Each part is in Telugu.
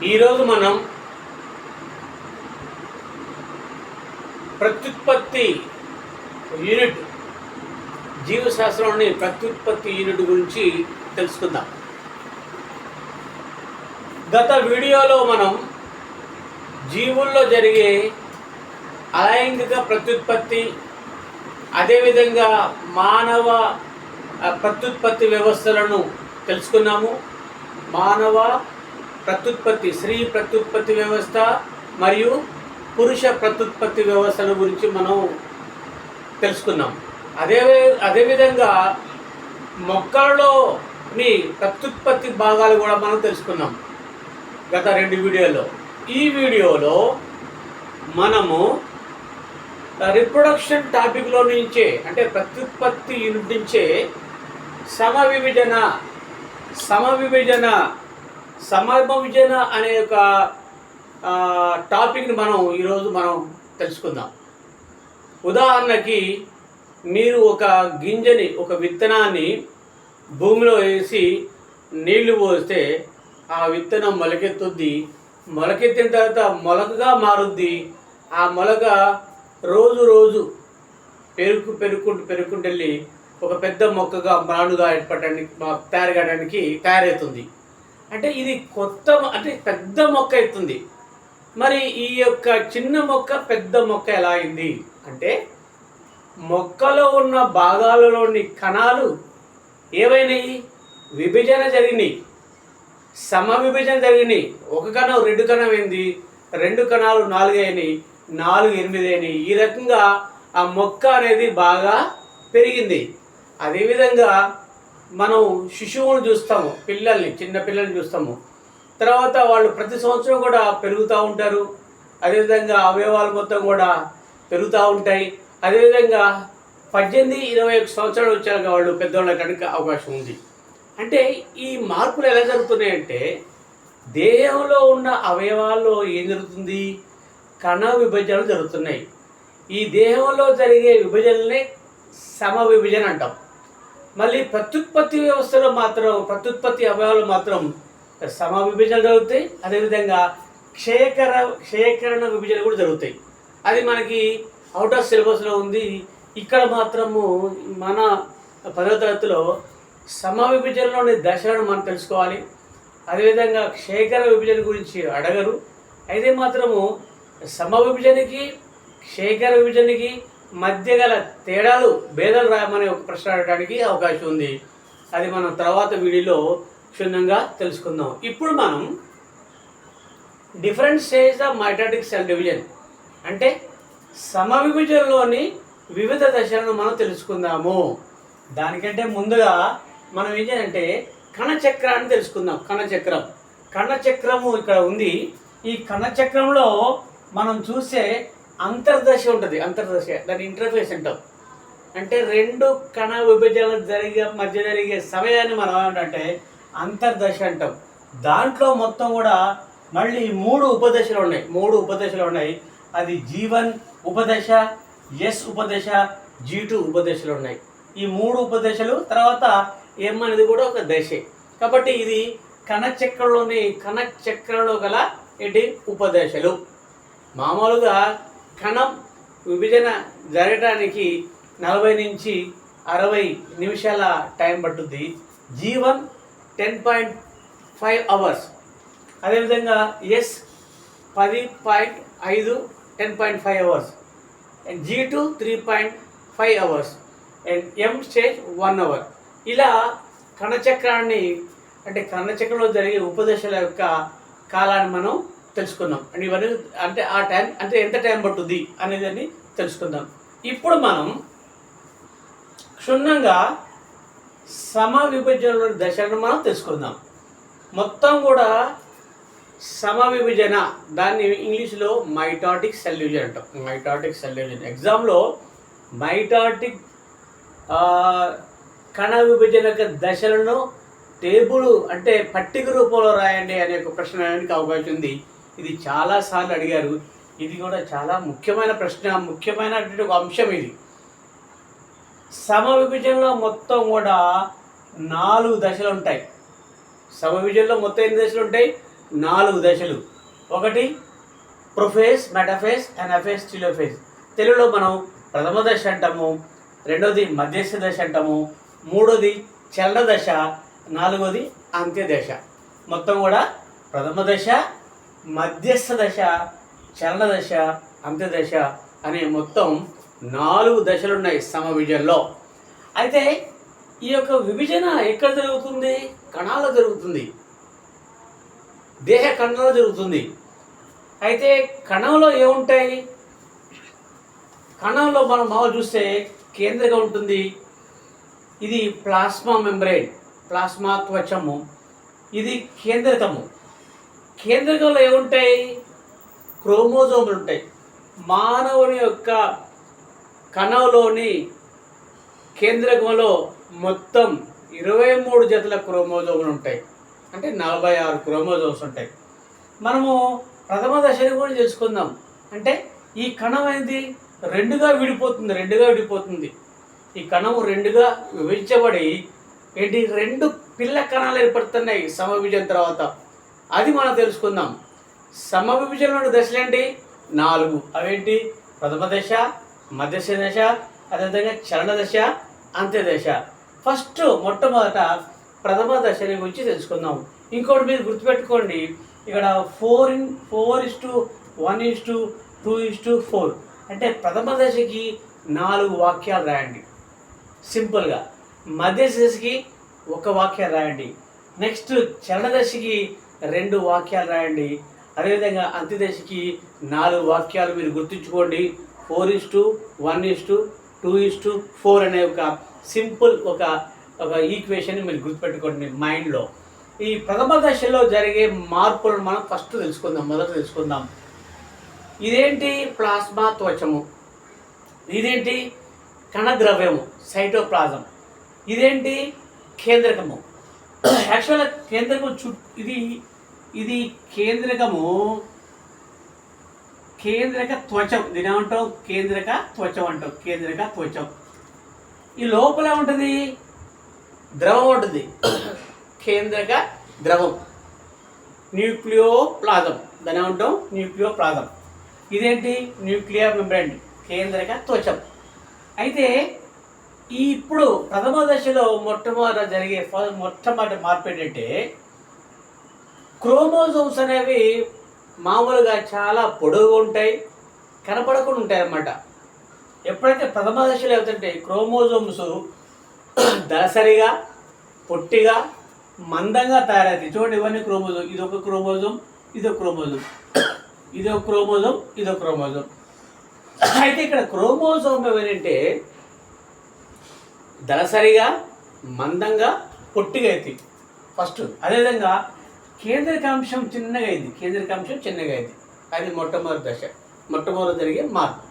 ఈరోజు మనం ప్రత్యుత్పత్తి యూనిట్ జీవశాస్త్రంలోని ప్రత్యుత్పత్తి యూనిట్ గురించి తెలుసుకుందాం. గత వీడియోలో మనం జీవుల్లో జరిగే అలైంగిక ప్రత్యుత్పత్తి, అదేవిధంగా మానవ ప్రత్యుత్పత్తి వ్యవస్థలను తెలుసుకున్నాము. మానవ ప్రత్యుత్పత్తి, స్త్రీ ప్రత్యుత్పత్తి వ్యవస్థ మరియు పురుష ప్రత్యుత్పత్తి వ్యవస్థల గురించి మనం తెలుసుకున్నాం. అదేవిధంగా మొక్కలలోని ప్రత్యుత్పత్తి భాగాలు కూడా మనం తెలుసుకున్నాం గత 2 వీడియోల్లో. ఈ వీడియోలో మనము రిప్రొడక్షన్ టాపిక్లో నుంచే, అంటే ప్రత్యుత్పత్తి యూనిట్ నుంచే సమవిభజన అనే ఒక టాపిక్ని ఈరోజు మనం తెలుసుకుందాం. ఉదాహరణకి మీరు ఒక గింజని, ఒక విత్తనాన్ని భూమిలో వేసి నీళ్లు పోస్తే ఆ విత్తనం మొలకెత్తుద్ది. మొలకెత్తిన తర్వాత మొలకగా మారుద్ది. ఆ మొలక రోజు రోజు పెరుగుకుంటూ వెళ్ళి ఒక పెద్ద మొక్కగా మానుగా తయారవడానికి తయారవుతుంది. అంటే ఇది పెద్ద మొక్క అవుతుంది. మరి ఈ యొక్క చిన్న మొక్క పెద్ద మొక్క ఎలా అయింది అంటే, మొక్కలో ఉన్న భాగాలలోని కణాలు ఏవైనాయి? విభజన జరిగినాయి, సమవిభజన జరిగినాయి. ఒక కణం 2 కణం అయింది, 2 కణాలు 4 అయినాయి, 4 8 అయినాయి. ఈ రకంగా ఆ మొక్క అనేది బాగా పెరిగింది. అదేవిధంగా మనం శిశువును చూస్తాము, చిన్న పిల్లల్ని చూస్తాము. తర్వాత వాళ్ళు ప్రతి సంవత్సరం కూడా పెరుగుతూ ఉంటారు. అదేవిధంగా అవయవాలు మొత్తం కూడా పెరుగుతూ ఉంటాయి. అదేవిధంగా 18-21 సంవత్సరాలు వచ్చాక వాళ్ళు పెద్దవాళ్ళ కనుక అవకాశం ఉంది. అంటే ఈ మార్పులు ఎలా జరుగుతున్నాయంటే, దేహంలో ఉన్న అవయవాల్లో ఏం జరుగుతుంది? కణ విభజనలు జరుగుతున్నాయి. ఈ దేహంలో జరిగే విభజనలనే సమవిభజన అంటాం. మళ్ళీ ప్రత్యుత్పత్తి వ్యవస్థలో మాత్రం, ప్రత్యుత్పత్తి అవయవాలు మాత్రం సమవిభజన జరుగుతాయి. అదేవిధంగా క్షయకరణ విభజన కూడా జరుగుతాయి. అది మనకి అవుట్ ఆఫ్ సిలబస్లో ఉంది. ఇక్కడ మాత్రము మన 10వ తరగతిలో సమవిభజనలోని దశలను మనం తెలుసుకోవాలి. అదేవిధంగా క్షయకర విభజన గురించి అడగరు. అయితే మాత్రము సమవిభజనకి క్షయకర విభజనకి మధ్య గల తేడాలు, భేదాలు రాయమనే ఒక ప్రశ్న అడగడానికి అవకాశం ఉంది. అది మనం తర్వాత వీడియోలో క్షుణ్ణంగా తెలుసుకుందాం. ఇప్పుడు మనం different stage of mitotic cell division, అంటే సమవిభజనలోని వివిధ దశలను మనం తెలుసుకుందాము. దానికంటే ముందుగా మనం ఏం చేయాలంటే కణచక్రాన్ని తెలుసుకుందాం. కణచక్రము ఇక్కడ ఉంది. ఈ కణచక్రంలో మనం చూసే అంతర్దశ ఉంటుంది. దాని ఇంటర్ఫేస్ అంటాం. అంటే 2 కణ విభజనలు మధ్య జరిగే సమయాన్ని మనం ఏమంటే అంతర్దశ అంటాం. దాంట్లో మొత్తం కూడా మళ్ళీ 3 ఉపదశలు ఉన్నాయి. అది G1 ఉపదశ, S ఉపదశ, G2 ఉపదశలు ఉన్నాయి. ఈ 3 ఉపదశలు, తర్వాత M అనేది కూడా ఒక దశే. కాబట్టి ఇది కణచక్రంలో గల ఉపదశలు. మామూలుగా కణం విభజన జరగడానికి 40 నుంచి 60 నిమిషాల టైం పట్టుద్ది. G1 10.5 అవర్స్, అదేవిధంగా S 10.5 10.5 hours, and G2 3.5 hours, and M stage 1 hour. ఇలా కణచక్రంలో జరిగే ఉపదశల యొక్క కాలాన్ని మనం తెలుసుకుందాం. అండ్ ఇవన్నీ ఆ టైం ఎంత టైం పట్టుద్ది అనేది తెలుసుకుందాం. ఇప్పుడు మనం క్షుణ్ణంగా సమవిభజనలోని దశలను మనం తెలుసుకుందాం. మొత్తం కూడా సమవిభజన, దాన్ని ఇంగ్లీష్లో మైటాటిక్ సెల్ డివిజన్ అంటాం. ఎగ్జామ్లో మైటాటిక్ కణ విభజన దశలను టేబుల్, అంటే పట్టిక రూపంలో రాయండి అనే ఒక ప్రశ్న అడగడానికి అవకాశం ఉంది. ఇది చాలాసార్లు అడిగారు. ఇది కూడా చాలా ముఖ్యమైన ప్రశ్న, ముఖ్యమైనటువంటి ఒక అంశం ఇది. సమవిభజనలో మొత్తం కూడా 4 దశలు ఉంటాయి. సమవిభజనలో మొత్తం ఎన్ని దశలు ఉంటాయి? 4 దశలు. ఒకటి ప్రొఫేజ్, మెటాఫేజ్, అనాఫేజ్, టిలోఫేజ్. తెలుగులో మనం ప్రథమ దశ అంటాము, రెండోది మధ్యస్థ దశ అంటాము, మూడోది చలన దశ, నాలుగోది అంత్యదశ. మొత్తం కూడా ప్రథమ దశ, మధ్యస్థ దశ, చలన దశ, అంత్యదశ అనే మొత్తం 4 దశలు ఉన్నాయి సమవిభజనలో. అయితే ఈ యొక్క విభజన ఎక్కడ జరుగుతుంది? కణాల్లో జరుగుతుంది, దేహ కణంలో జరుగుతుంది. అయితే కణంలో ఏముంటాయి? కణంలో మనం మామూలు చూస్తే కేంద్రంగా ఉంటుంది. ఇది ప్లాస్మా మెంబ్రేన్, ప్లాస్మా త్వచము. ఇది కేంద్రకము. కేంద్రకంలో ఏముంటాయి? క్రోమోజోములు ఉంటాయి. మానవుని యొక్క కణంలోని కేంద్రకంలో మొత్తం 23 జతల క్రోమోజోములు ఉంటాయి. అంటే 46 క్రోమోజోమ్స్ ఉంటాయి. మనము ప్రథమ దశని కూడా తెలుసుకుందాం. అంటే ఈ కణం అనేది రెండుగా విడిపోతుంది. ఈ కణం రెండుగా విభజించబడి ఏంటి 2 పిల్ల కణాలు ఏర్పడుతున్నాయి సమవిభజన తర్వాత. అది మనం తెలుసుకుందాం. సమవిభజనలోని దశలు ఏంటి? 4. అవేంటి? ప్రథమ దశ, మధ్యస్థ దశ, అదేవిధంగా చలన దశ, అంత్యదశ. ఫస్ట్ మొట్టమొదట ప్రథమ దశని గురించి తెలుసుకుందాం. ఇంకోటి మీరు గుర్తుపెట్టుకోండి, ఇక్కడ 4:1:2:4 అంటే ప్రథమ దశకి 4 వాక్యాలు రాయండి సింపుల్గా. మధ్యస్థ దశకి 1 వాక్యం రాయండి. నెక్స్ట్ చలన దశకి 2 వాక్యాలు రాయండి. అదేవిధంగా అంత్యదశకి 4 వాక్యాలు మీరు గుర్తుంచుకోండి. 4:1:2:4 అనే ఒక సింపుల్ ఒక ఈక్వేషన్ మీరు గుర్తుపెట్టుకోండి మైండ్లో. ఈ ప్రథమ దశలో జరిగే మార్పులను మనం ఫస్ట్ మొదట తెలుసుకుందాం. ఇదేంటి? ప్లాస్మా త్వచము. ఇదేంటి? కణద్రవ్యము, సైటోప్లాజం. ఇదేంటి? కేంద్రకము. యాక్చువల్గా కేంద్రకము ఇది కేంద్రకము, కేంద్రక త్వచం. దీని ఏమంటాం? కేంద్రక త్వచం అంటాం. కేంద్రక త్వచం. ఈ లోపల ఉంటుంది ద్రవం ఉంటుంది, కేంద్రక ద్రవం, న్యూక్లియోప్లాజం. దాని ఏమంటాం? న్యూక్లియోప్లాజం. ఇదేంటి? న్యూక్లియర్ మెంబ్రేన్, కేంద్రక త్వచం. అయితే ఇప్పుడు ప్రథమ దశలో మొట్టమొదటి మార్పు ఏంటంటే క్రోమోజోమ్స్ అనేవి మామూలుగా చాలా పొడవుగా ఉంటాయి, కనపడకుండా ఉంటాయి అన్నమాట. ఎప్పుడైతే ప్రథమ దశలో అవుతుంటే క్రోమోజోమ్స్ దళసరిగా, పొట్టిగా, మందంగా తయారవుతాయి. చూడండి, ఇవన్నీ క్రోమోజోమ్. ఇదొక క్రోమోజోమ్, ఇదొక క్రోమోజోమ్, ఇదొక క్రోమోజోమ్, ఇదొక క్రోమోజోమ్. అయితే ఇక్కడ క్రోమోజోమ్ ఏంటంటే దళసరిగా, మందంగా, పొట్టిగా అవుతాయి ఫస్ట్. అదేవిధంగా కేంద్రకాంశం చిన్నగా అయింది. అది మొట్టమొదటి దశ, మొట్టమొదటి జరిగే మార్పు.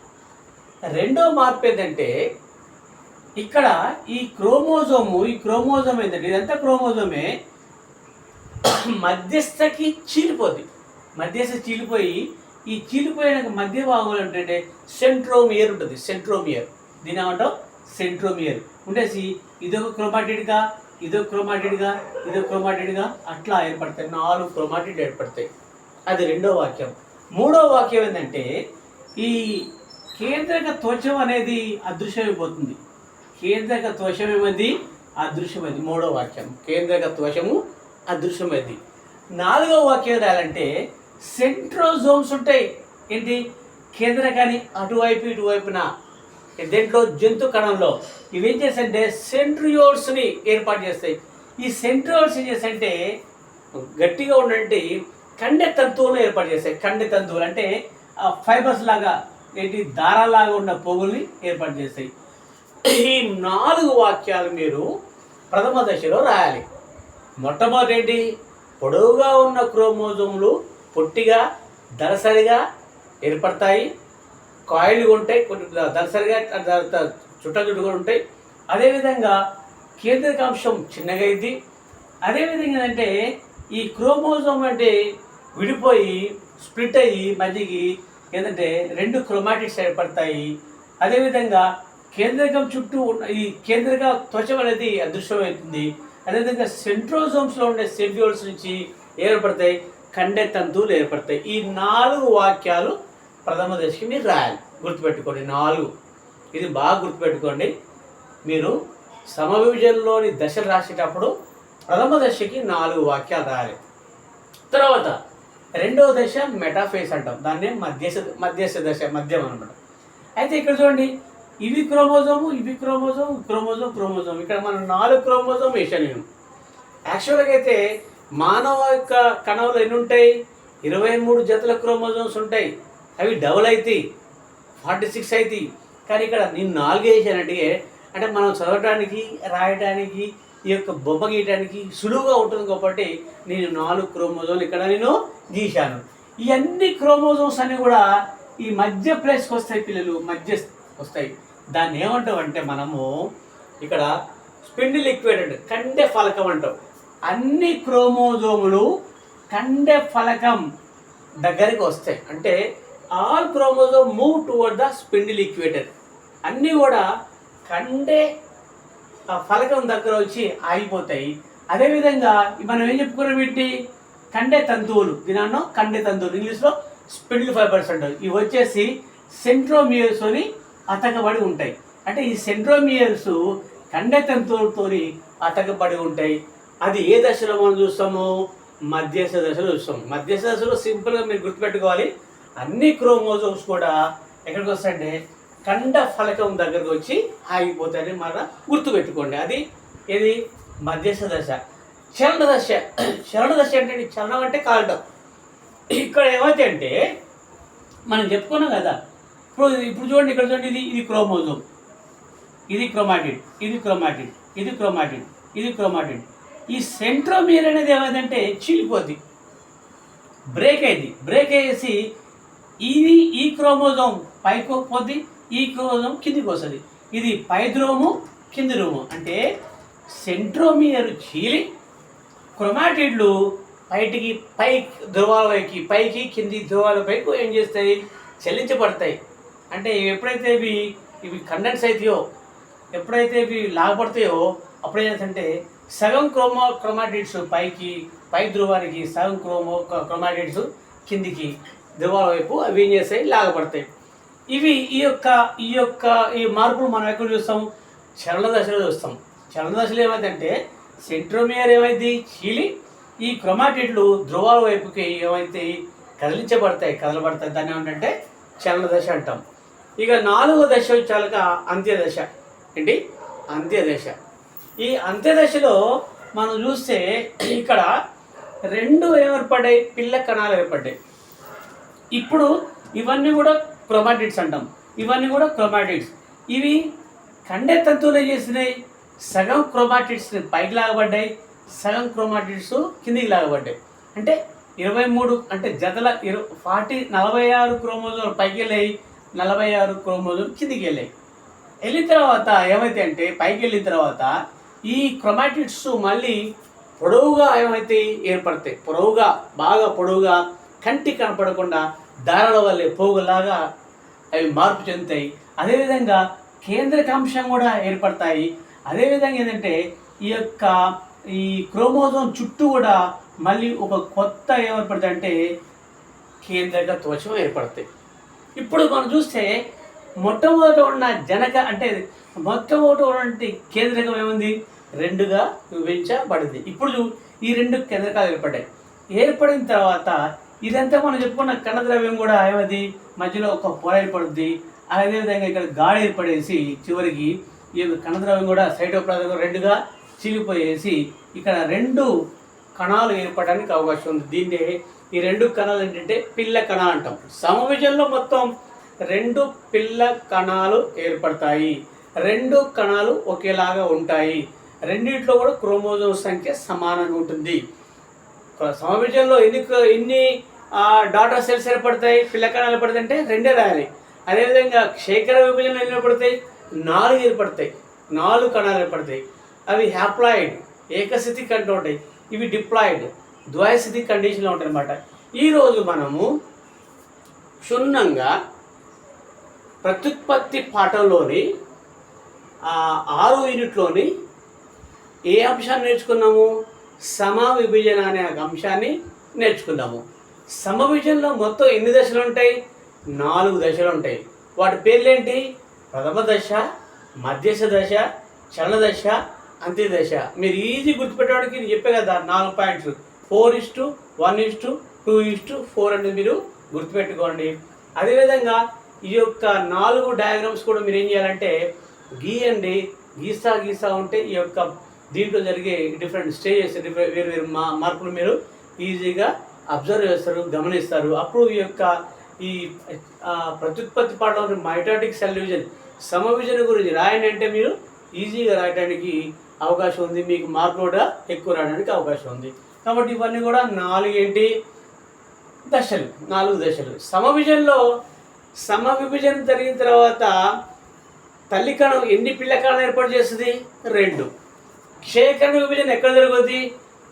రెండో మార్పు ఏంటంటే ఇక్కడ ఈ క్రోమోజోమ్ ఏంటంటే ఇదంతా క్రోమోజోమే మధ్యస్థకి చీలిపోద్ది. మధ్యస్థ చీలిపోయి ఈ చీలిపోయిన మధ్య భాగంలో ఏంటంటే సెంట్రోమియర్ ఉంటుంది. దీని ఏమంటాం? సెంట్రోమియర్ ఉండేసి ఇదొక క్రోమాటిడ్గా, ఇదొక క్రోమాటిడ్గా అట్లా ఏర్పడతాయి. 4 క్రోమాటిడ్ ఏర్పడతాయి. అది రెండో వాక్యం. మూడో వాక్యం ఏంటంటే ఈ కేంద్రక త్వచం అనేది అదృశ్యమైపోతుంది. కేంద్రక త్వచం ఏమైంది? అదృశ్యమైంది. మూడో వాక్యం, కేంద్రక త్వచము అదృశ్యమైంది. 4వ వాక్యం రాయాలంటే సెంట్రోజోమ్స్ ఉంటాయి. ఏంటి? కేంద్రకాన్ని అటువైపు ఇటువైపున దేంట్లో? జంతు కణంలో. ఇవేం చేస్తాయంటే సెంట్రియోల్స్ని ఏర్పాటు చేస్తాయి. ఈ సెంట్రియోల్స్ ఏం చేస్తాయంటే గట్టిగా ఉన్నట్టు కండె తంతువులను ఏర్పాటు చేస్తాయి. కండె తంతువులు అంటే ఫైబర్స్ లాగా, ఏంటి, దారాలాగా ఉన్న పోగుల్ని ఏర్పాటు చేస్తాయి. ఈ 4 వాక్యాలు మీరు ప్రథమ దశలో రాయాలి. మొట్టమొదటి ఏంటి? పొడవుగా ఉన్న క్రోమోజోములు పొట్టిగా, దళసరిగా ఏర్పడతాయి. కాయిల్గా ఉంటాయి, కొన్ని దళసరిగా చుట్టగా ఉంటాయి. అదేవిధంగా కేంద్రకాంశం చిన్నగా అయింది. అదేవిధంగా అంటే ఈ క్రోమోజోమ్ అంటే విడిపోయి స్ప్లిట్ అయ్యి మధ్యకి ఏంటంటే 2 క్రోమాటిడ్స్ ఏర్పడతాయి. అదేవిధంగా కేంద్రకం చుట్టూ ఉన్న ఈ కేంద్రక త్వచం అనేది అదృశ్యమవుతుంది. అదేవిధంగా సెంట్రోజోమ్స్లో ఉండే సెంట్రియోల్స్ నుంచి ఏర్పడతాయి కండె తంతువులు ఏర్పడతాయి. ఈ 4 వాక్యాలు ప్రథమ దశకి మీరు రాయాలి. గుర్తుపెట్టుకోండి 4. ఇది బాగా గుర్తుపెట్టుకోండి. మీరు సమవిభజనలోని దశలు రాసేటప్పుడు ప్రథమ దశకి 4 వాక్యాలు రాయాలి. తర్వాత రెండవ దశ మెటాఫేస్ అంటాం, దాన్నే మధ్యస్థ దశ, మధ్యం అనమాట. అయితే ఇక్కడ చూడండి, ఇవి క్రోమోజోము, ఇవి క్రోమోజోమ్, క్రోమోజోమ్. ఇక్కడ మనం 4 క్రోమోజోమ్ వేసాను నేను. యాక్చువల్గా అయితే మానవ యొక్క కణంలో ఎన్ని ఉంటాయి? 23 జతల క్రోమోజోమ్స్ ఉంటాయి. అవి డబుల్ అవుతాయి, 46 అవుతాయి. కానీ ఇక్కడ నేను 4 వేసానంటే అంటే మనం చదవడానికి, రాయడానికి, ఈ యొక్క బొమ్మ గీయడానికి సులువుగా ఉంటుంది కాబట్టి నేను 4 క్రోమోజోమ్లు ఇక్కడ నేను గీశాను. ఈ అన్ని క్రోమోజోమ్స్ అన్ని కూడా ఈ మధ్య ప్లేస్కి వస్తాయి పిల్లలు, మధ్య వస్తాయి. దాన్ని ఏమంటాం అంటే మనము ఇక్కడ స్పిండిల్ ఈక్వేటెడ్ కండె ఫలకం అంటాం. అన్ని క్రోమోజోములు కండె ఫలకం దగ్గరికి వస్తాయి. అంటే all chromosome move towards the spindle equator. అన్నీ కూడా కండె ఫలకం దగ్గర వచ్చి ఆగిపోతాయి. అదేవిధంగా మనం ఏం చెప్పుకున్నాం, వీటి కండె తంతువులు, దీనిలో కండె తంతువులు, ఇంగ్లీష్లో స్పిండిల్ ఫైబర్స్ అంటారు. ఇవి వచ్చేసి సెంట్రోమియర్స్ అని అతకబడి ఉంటాయి. అంటే ఈ సెంట్రోమియర్స్ కండె తంతువులతో అతకబడి ఉంటాయి. అది ఏ దశలో మనం చూస్తాము? మధ్యస్థ దశలో చూస్తాం. మధ్యస్థ దశలో సింపుల్గా మీరు గుర్తుపెట్టుకోవాలి, అన్ని క్రోమోజోమ్స్ కూడా ఎక్కడికి వస్తాయంటే కండ ఫలకం దగ్గరకు వచ్చి ఆగిపోతాయని మన గుర్తుపెట్టుకోండి. అది ఏది? మధ్యస్థ దశ. చలన దశ. చలన దశ అంటే చలనం అంటే కాలటం. ఇక్కడ ఏమైతే అంటే మనం చెప్పుకున్నాం కదా, ఇప్పుడు చూడండి, ఇక్కడ చూడండి, ఇది క్రోమోజోమ్, ఇది క్రోమాటిడ్, ఇది క్రోమాటిడ్, ఇది క్రోమాటిడ్, ఇది క్రోమాటిడ్. ఈ సెంట్రోమియర్ అనేది ఏమైందంటే చీలిపోద్ది, బ్రేక్ అయింది. బ్రేక్ అయ్యేసి ఈ క్రోమోజోమ్ పైకి పోద్ది, ఈ క్రోమోజోమ్ కిందికి వస్తుంది. ఇది పై ధ్రువము, కింది ధ్రువము. అంటే సెంట్రోమియర్ చీలి క్రోమాటిడ్లు పై ధ్రువాల పైకి కింది ధ్రువాల పైకి ఏం చేస్తాయి? చెల్లించబడతాయి. అంటే ఎప్పుడైతే ఇవి కండెన్స్ అవుతాయో, ఎప్పుడైతే ఇవి లాగపడతాయో అప్పుడు ఏమైందంటే సగం క్రోమాటిడ్స్ పై ధ్రువానికి, సగం క్రోమాటిడ్స్ కిందికి ధ్రువాల వైపు అవి ఏం చేస్తాయి? లాగపడతాయి. ఈ మార్పులు మనం ఎక్కడ చూస్తాం? చలన దశలో చూస్తాం. చలన దశలో ఏమైందంటే సెంట్రోమియర్ ఏమైంది? చీలి ఈ క్రోమాటిడ్లు ధ్రువాల వైపుకి ఏమైతే కదలబడతాయి. దాన్ని ఏమంటే చలన దశ అంటాం. ఇక 4వ దశ వచ్చాక అంత్యదశ. ఏంటి? అంత్యదశ. ఈ అంత్యదశలో మనం చూస్తే ఇక్కడ 2 ఏర్పడ్డాయి, పిల్ల కణాలు ఏర్పడ్డాయి. ఇప్పుడు ఇవన్నీ కూడా క్రోమాటిడ్స్ అంటాం. ఇవన్నీ కూడా క్రోమాటిడ్స్. ఇవి కండె తంతువులు చేసినాయి. సగం క్రోమాటిడ్స్ని పైకి లాగబడ్డాయి, సగం క్రోమాటిడ్స్ కిందికి లాగబడ్డాయి. అంటే 23 అంటే జతల 46 క్రోమోజోమ్ పైకి వెళ్ళాయి, 46 క్రోమోజోమ్ కిందికి వెళ్ళాయి. వెళ్ళిన తర్వాత ఏమైతే అంటే పైకి వెళ్ళిన తర్వాత ఈ క్రోమాటిడ్స్ మళ్ళీ పొడవుగా ఏమైతే ఏర్పడతాయి, బాగా పొడవుగా కంటికి కనపడకుండా దారాల వల్లే పోగులాగా అవి మార్పు చెందుతాయి. అదేవిధంగా కేంద్రకాంశం కూడా ఏర్పడతాయి. అదేవిధంగా ఏంటంటే ఈ క్రోమోజోమ్ చుట్టూ కూడా మళ్ళీ ఒక కొత్త ఏర్పడుతుంది అంటే కేంద్రక త్వచం ఏర్పడతాయి. ఇప్పుడు మనం చూస్తే మొట్టమొదట ఉన్న మొట్టమొదటి ఉన్నటువంటి కేంద్రకం ఏముంది? 2గా విభజించబడింది. ఇప్పుడు ఈ 2 కేంద్రకాలు ఏర్పడిన తర్వాత ఇదంతా మనం చెప్పుకున్న కణద్రవ్యం కూడా ఏమైంది? మధ్యలో ఒక పొర ఏర్పడుద్ది. అదేవిధంగా ఇక్కడ గాడి ఏర్పడేసి చివరికి ఈ కణద్రవ్యం కూడా సైటోప్లాజం 2గా చీలిపోయేసి ఇక్కడ 2 కణాలు ఏర్పడడానికి అవకాశం ఉంది. దీన్నే ఈ 2 కణాలు ఏంటంటే పిల్ల కణాలు అంటాం. సమవిభజనలో మొత్తం 2 పిల్ల కణాలు ఏర్పడతాయి. 2 కణాలు ఒకేలాగా ఉంటాయి. రెండిట్లో కూడా క్రోమోజోమ్ సంఖ్య సమానంగా ఉంటుంది. సమవిభజనలో ఎన్ని డాటర్ సెల్స్ ఏర్పడతాయి, పిల్ల కణాలు ఏర్పడతాయి అంటే 2 రాయాలి. అదేవిధంగా క్షేత్ర విభజనలో ఎన్ని ఏర్పడతాయి? 4 ఏర్పడతాయి. 4 కణాలు ఏర్పడతాయి. అవి హ్యాప్లాయిడ్ ఏకస్థితి కంటూ ఉంటాయి. ఇవి డిప్లాయిడ్ ద్వైస్థితి కండిషన్లో ఉంటాయి అన్నమాట. ఈరోజు మనము క్షుణ్ణంగా ప్రత్యుత్పత్తి పాఠంలోని 6వ యూనిట్లోని ఏ అంశాన్ని నేర్చుకున్నాము? సమవిభజన అనే అంశాన్ని నేర్చుకుందాము. సమవిభజనలో మొత్తం ఎన్ని దశలు ఉంటాయి? 4 దశలు ఉంటాయి. వాటి పేర్లేంటి? ప్రథమ దశ, మధ్యశ దశ, చలన దశ, అంత్య దశ. మీరు ఈజీ గుర్తుపెట్టడానికి నేను చెప్పే కదా 4 పాయింట్స్. 4:1:2:4 అనేది మీరు గుర్తుపెట్టుకోండి. అదేవిధంగా ఈ యొక్క 4 డయాగ్రామ్స్ కూడా మీరు ఏం చేయాలంటే గీయండి. గీసా ఉంటే ఈ యొక్క దీంట్లో జరిగే డిఫరెంట్ స్టేజెస్, వేరు వేరు మార్పులు మీరు ఈజీగా అబ్జర్వ్ చేస్తారు, గమనిస్తారు. అప్పుడు ఈ ప్రత్యుత్పత్తి పాఠంలో మైటాటిక్ సెల్ డివిజన్, సమవిభజన గురించి రాయండి అంటే మీరు ఈజీగా రాయడానికి అవకాశం ఉంది. మీకు మార్కులు కూడా ఎక్కువ రాయడానికి అవకాశం ఉంది. కాబట్టి ఇవన్నీ కూడా 4 దశలు, 4 దశలు. సమవిభజన జరిగిన తర్వాత తల్లి కణం ఎన్ని పిల్ల కణాలు ఏర్పాటు చేస్తుంది? 2. క్షయకణ విభజన ఎక్కడ జరుగుతుంది?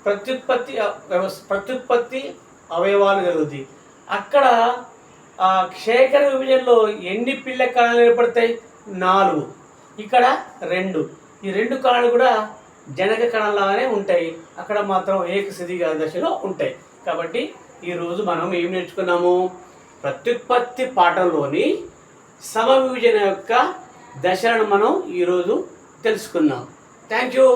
ప్రత్యుత్పత్తి అవయవాలు జరుగుతుంది. అక్కడ క్షయకణ విభజనలో ఎన్ని పిల్ల కణాలు ఏర్పడతాయి? 4. ఇక్కడ 2. ఈ 2 కణాలు కూడా జనక కణాలనే ఉంటాయి. అక్కడ మాత్రం ఏకశిధిగా దశలో ఉంటాయి. కాబట్టి ఈరోజు మనం ఏం నేర్చుకున్నాము? ప్రత్యుత్పత్తి పాఠంలోని సమవిభజన యొక్క దశలను మనం ఈరోజు తెలుసుకున్నాం. Thank you.